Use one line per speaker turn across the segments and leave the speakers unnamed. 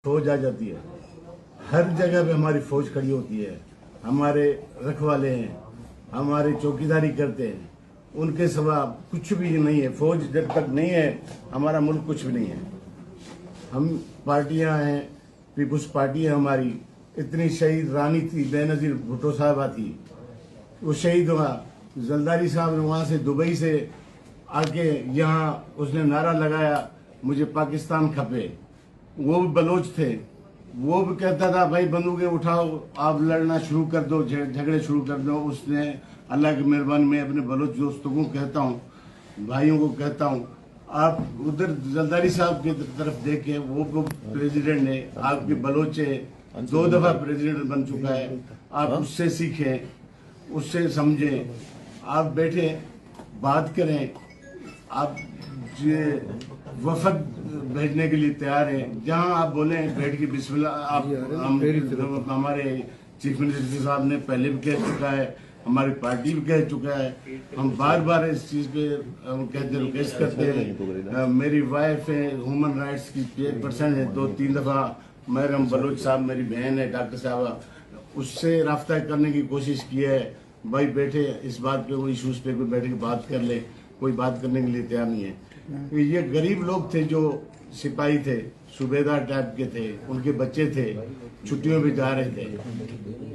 फौज आ जाती है, हर जगह पे हमारी फौज खड़ी होती है। हमारे रखवाले हैं, हमारे चौकीदारी करते हैं, उनके सिवा कुछ भी नहीं है। फौज जब तक नहीं है हमारा मुल्क कुछ भी नहीं है। हम पार्टियां हैं, पीपुल्स पार्टी है हमारी। इतनी शहीद रानी थी, बेनजीर भुट्टो साहबा थी, वो शहीद हुआ। जरदारी साहब ने वहां से दुबई से आके यहाँ उसने नारा लगाया मुझे पाकिस्तान खपे। वो भी बलोच थे, वो भी कहता था भाई बंदूकें उठाओ, आप लड़ना शुरू कर दो, झगड़े शुरू कर दो। उसने अल्लाह की मेहरबानी में अपने बलोच दोस्तों को कहता हूँ, भाइयों को कहता हूँ, आप उधर जरदारी साहब की तरफ देखें, वो प्रेसिडेंट है, आपके बलोच है, 2 दफा प्रेसिडेंट बन चुका है। आप उससे सीखें, उससे समझें, आप बैठे बात करें। आप वफद भेजने के लिए तैयार हैं, जहां आप बोले बैठ के बिस्मिल्लाह। आप हमारे चीफ मिनिस्टर साहब ने पहले भी कह चुका है, हमारी पार्टी भी कह चुका है, हम बार बार इस चीज पे कहते रिक्वेस्ट करते हैं। मेरी वाइफ है, ह्यूमन राइट्स की चेयरपर्सन है, 2-3 दफा मैरम बलोच साहब मेरी बहन है डॉक्टर साहब, उससे राब्ता करने की कोशिश की है। भाई बैठे इस बात पे, वो इशूज पे कोई बैठ के बात कर ले, कोई बात करने के लिए तैयार नहीं है। ये गरीब लोग थे, जो सिपाही थे, सूबेदार टाइप के थे, उनके बच्चे थे, छुट्टियों पे जा रहे थे।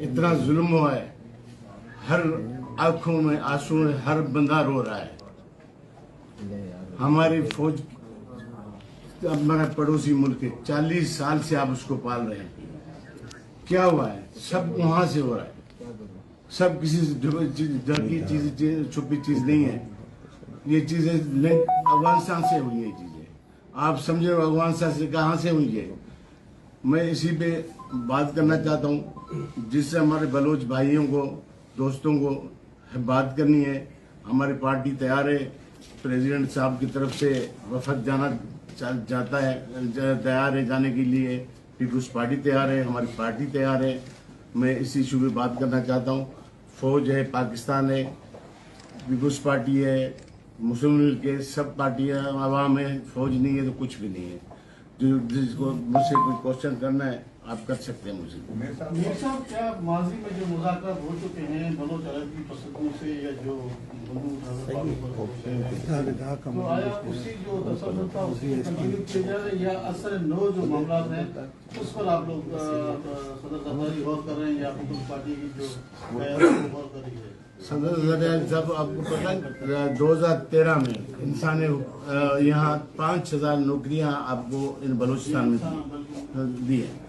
इतना जुल्म हुआ है, हर आंखों में आंसू है, हर बंदा रो रहा है। हमारी फौज हमारा पड़ोसी मुल्क है, 40 साल से आप उसको पाल रहे हैं। क्या हुआ है? सब वहां से हो रहा है, सब किसी डर की चीज, छुपी चीज नहीं है। ये चीजें अफगानिस्तान से हुई है। चीजें आप समझे, अफगानिस्तान से कहाँ से हुई है? मैं इसी पे बात करना चाहता हूँ, जिससे हमारे बलोच भाइयों को, दोस्तों को बात करनी है। हमारी पार्टी तैयार है, प्रेसिडेंट साहब की तरफ से वफद जाना चाहता है, तैयार है जाने के लिए। पीपुल्स पार्टी तैयार है, हमारी पार्टी तैयार है। मैं इसी इशू पे बात करना चाहता हूँ। फौज है, पाकिस्तान है, पीपुल्स पार्टी है, मुस्लिम लीग के सब पार्टियां, आवाम है। फौज नहीं है तो कुछ भी नहीं है। जो जिसको मुझसे कोई क्वेश्चन करना है आप कर सकते हैं मुझसे।
मीर साहब, क्या माजी में जो मुज़ाकरात हो चुके हैं बलोच अरबी पसंदों से, या जो तो आया उसी जो तसव्वुर था उसी कंटिन्यू किया जा रहा है, या असर नो जो मामला हैं उस पर आप लोग सदर जरदारी गौर कर रहे हैं, या पीपुल्स पार्टी की जो गौर कर रही है?
सदर जरदारी साहब, आपको पता है 2013 में इंसान ने यहाँ 5000 नौकरियां आपको इन बलूचिस्तान में दी है।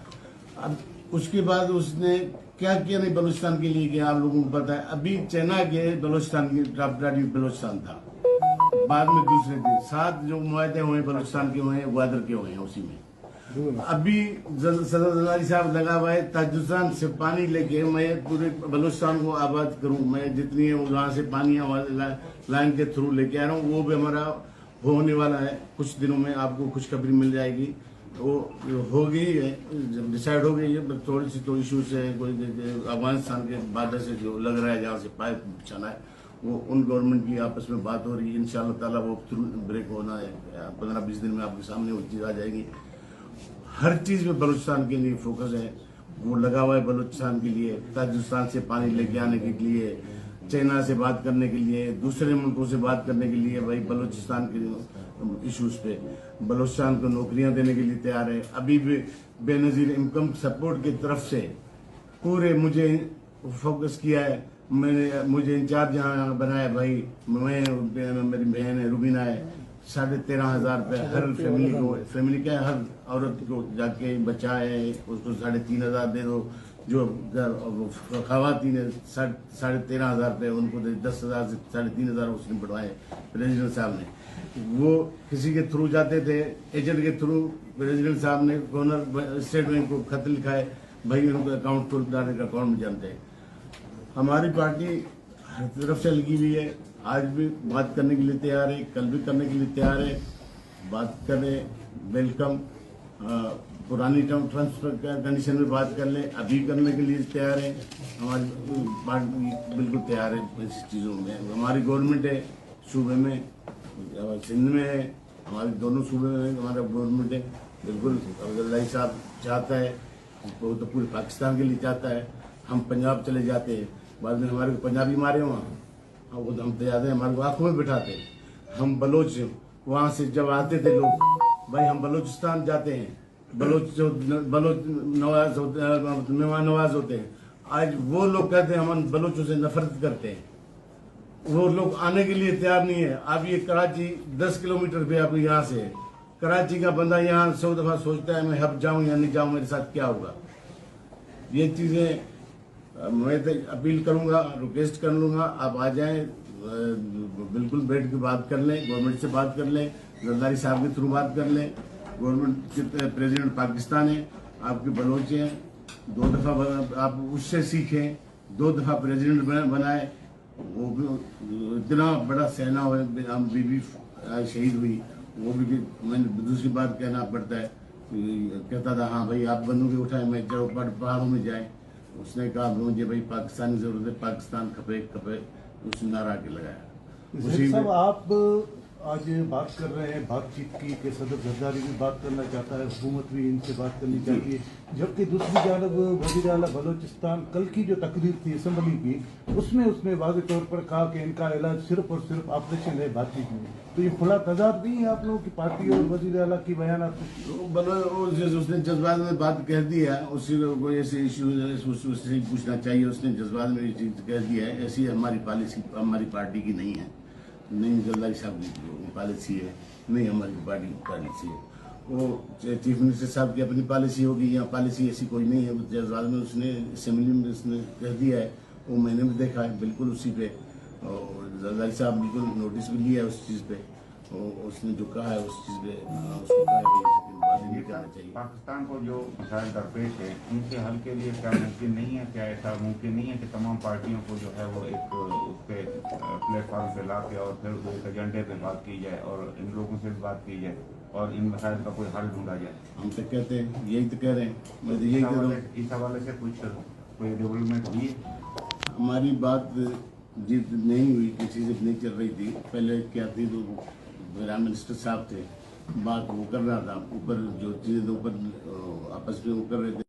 अब उसके बाद उसने क्या किया नहीं बलूचिस्तान के लिए, कि आप लोगों को पता है। अभी चाइना के बलूचिस्तान की टॉपदारी बलूचिस्तान था, बाद में दूसरे थे। 7 जो मुआहदे हुए बलूचिस्तान के हुए, ग्वादर के हुए हैं, उसी में अभी सदर जरदारी साहब लगा हुआ है ताजिकिस्तान से पानी लेके मैं पूरे बलूचिस्तान को आबाद करूं। मैं जितनी है वहां से पानी लाइन के थ्रू लेके आ रहा हूँ। वो भी हमारा होने वाला है, कुछ दिनों में आपको खुशखबरी मिल जाएगी। वो हो गई है, जब डिसाइड हो गई है। थोड़ी सी तो इशूज है, कोई अफगानिस्तान के बार्डर से जो लग रहा है, जहाँ से पाइप बिछाना है, वो उन गवर्नमेंट की आपस में बात हो रही है। इंशाल्लाह ताला वो थ्रू ब्रेक होना है। 15-20 दिन में आपके सामने वो चीज आ जाएगी। हर चीज में बलूचिस्तान के लिए फोकस है, वो लगा हुआ है बलूचिस्तान के लिए, ताजिकिस्तान से पानी लेके आने के लिए, चाइना से बात करने के लिए, दूसरे मुल्कों से बात करने के लिए। भाई बलूचिस्तान के इश्यूज पे बलूचिस्तान को नौकरियां देने के लिए तैयार है। अभी भी बेनजीर इनकम सपोर्ट की तरफ से पूरे मुझे फोकस किया है। मुझे इंचार्ज यहाँ बनाया भाई, मैं, मेरी बहन है रुबीना है। 13,500 रुपये हर फैमिली का हर औरत को जाके बच्चा है उसको 3,500 दे दो। जो खवातीन है 13,500 रुपये उनको दे, 10,000 से 3,500 उसने बढ़वाए प्रेसिडेंट साहब ने। वो किसी के थ्रू जाते थे, एजेंट के थ्रू। प्रेसिडेंट साहब ने गवर्नर स्टेट बैंक को खत लिखा है, भाई उनको अकाउंट खोल डायरेक्ट अकाउंट में जानते हैं। हमारी पार्टी हर तरफ से लगी हुई है, आज भी बात करने के लिए तैयार है, कल भी करने के लिए तैयार है। बात करें, वेलकम। पुरानी ट्रांसफर कंडीशन में बात कर ले, अभी करने के लिए तैयार है। हमारी पार्टी बिल्कुल तैयार है इस चीज़ों में। हमारी गवर्नमेंट है सूबे में, सिंध में है, हमारे दोनों सूबे में हमारा गवर्नमेंट है। बिल्कुल अब्दुल्ला साहब चाहता है, वो तो पूरे पाकिस्तान के लिए चाहता है। हम पंजाब चले जाते हैं, बाद में हमारे को पंजाबी मारे वहाँ, वो तो हम तो जाते हैं, हमारे को आंखों में बिठाते। हम बलोच वहाँ से जब आते थे लोग, भाई हम बलूचिस्तान जाते हैं, बलोच नवाज होते हैं, मेहमान नवाज होते हैं। आज वो लोग कहते हैं हम बलोचों से नफरत करते हैं, वो लोग आने के लिए तैयार नहीं है। अब ये कराची 10 किलोमीटर पे आप यहाँ से है। कराची का बंदा यहाँ 100 दफा सोचता है मैं हब जाऊं या नहीं जाऊं, मेरे साथ क्या होगा। ये चीजें मैं तो अपील करूंगा, रिक्वेस्ट कर लूंगा, आप आ जाएं, बिल्कुल बैठ के बात कर लें, गवर्नमेंट से बात कर लें, जरदारी साहब के थ्रू बात कर लें। गवर्नमेंट के प्रेसिडेंट पाकिस्तान है, आपके बलोच हैं, 2 दफा आप उससे सीखें, 2 दफा प्रेसिडेंट बनाए, वो भी इतना बड़ा सेना हम बीबी शहीद हुई, वो भी मैंने दूसरी बात कहना पड़ता है, कहता था हाँ भाई आप बंदूकें उठाए, मैं चलो पहाड़ों में जाए। उसने कहा मुझे भाई पाकिस्तान की जरूरत है, पाकिस्तान खपे खपे, उसने नारा के लगाया।
उसी साहब आप आज बात कर रहे हैं बातचीत की कि सदर जरदारी भी बात करना चाहता है, हुकूमत भी इनसे बात करनी चाहिए, जबकि दूसरी जानब वज़ीर आला बलोचिस्तान कल की जो तकरीर थी असम्बली की, उसमें उसने वाज़ेह तौर पर कहा कि इनका इलाज सिर्फ और सिर्फ ऑपरेशन है, बातचीत में। तो ये खुला तजाद नहीं है आप लोगों की पार्टी और वज़ीर आला की बयानात में?
उसने जज्बात में बात कह दी है, उसी को ऐसे इशू उससे पूछना चाहिए। उसने जज्बात में ये चीज कह दी है, ऐसी हमारी पॉलिसी हमारी पार्टी की नहीं है, नहीं जरदारी साहब की पॉलिसी है, नहीं हमारी पार्टी की पॉलिसी है। वो चीफ मिनिस्टर साहब की अपनी पॉलिसी होगी, यहाँ पॉलिसी ऐसी कोई नहीं है। जज्बात में उसने असेंबली में उसने कह दिया है, वो मैंने भी देखा है, बिल्कुल उसी पे। और जरदारी साहब बिल्कुल नोटिस भी लिया है उस चीज़ पे, और उसने जो कहा है उस चीज़ पे उसको कहा है कि बात नहीं करना चाहिए।
पाकिस्तान को जो मसाइल दरपेश है उनके हल के लिए क्या मुमकिन नहीं है, क्या ऐसा मुमकिन नहीं है कि तमाम पार्टियों को जो है वो एक उसके प्लेटफॉर्म पे ला के और फिर एक एजेंडे पे बात की जाए और इन लोगों से भी बात की जाए और इन मसाइल का कोई हल ढूंढा जाए?
हम तो कहते हैं, यही तो कह रहे हैं, मैं तो यही कह रहा हूँ।
इस हवाले से कुछ कोई डेवलपमेंट हुई है?
हमारी बात जीत नहीं हुई, किसी से नहीं चल रही थी। पहले क्या थी, तो प्राइम मिनिस्टर साहब थे, बात वो कर रहा था, ऊपर जो चीज़ें ऊपर आपस में वो कर रहे थे।